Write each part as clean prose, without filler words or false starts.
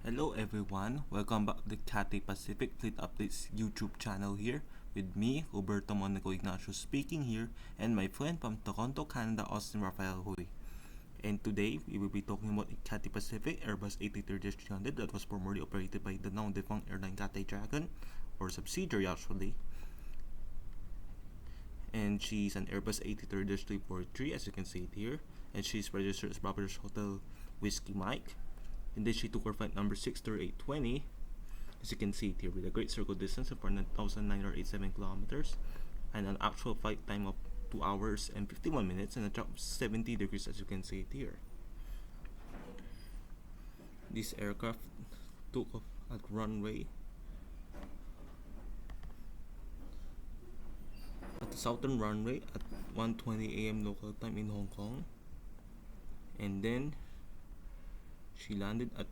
Hello everyone, welcome back to the CATHAY Pacific Fleet Updates YouTube channel here with me, Roberto Monaco Ignacio speaking here, and my friend from Toronto, Canada, Austin Rafael Hui. And today, we will be talking about the CATHAY Pacific Airbus A330-300 that was formerly operated by the now defunct airline Cathay Dragon, or subsidiary actually. And she's an Airbus A330-300, as you can see it here, and she's registered as Bravo Hotel Whiskey Mike. And then she took her flight number 63820, as you can see it here, with a great circle distance of 4,987 kilometers and an actual flight time of 2 hours and 51 minutes and a drop of 70 degrees, as you can see it here. This aircraft took off at runway at the southern runway at 1:20 a.m. local time in Hong Kong, and then she landed at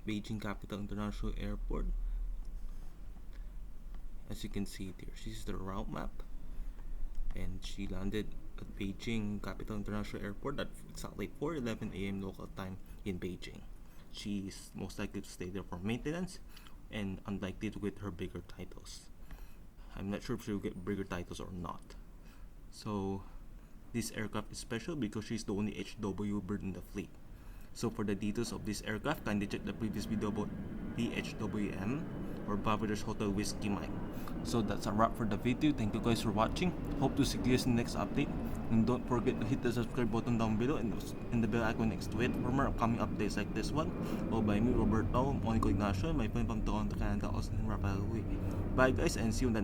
Beijing Capital International Airport. As you can see it here, this is the route map, and she landed at Beijing Capital International Airport at exactly 4:11 a.m. local time in Beijing. She is most likely to stay there for maintenance and unlikely to get her bigger titles. I'm not sure if she'll get bigger titles or not. So this aircraft is special because she's the only HWWYO bird in the fleet. So for the details of this aircraft, kindly check the previous video about B-HWM or Bravo Hotel Whiskey Mike. So that's a wrap for the video. Thank you guys for watching. Hope to see you guys in the next update. And don't forget to hit the subscribe button down below and the bell icon next to it for more upcoming updates like this one. All by me, Roberto Monaco Ignacio, and my friend from Toronto, Canada, Austin Rafael Hui. Bye guys, and see you in the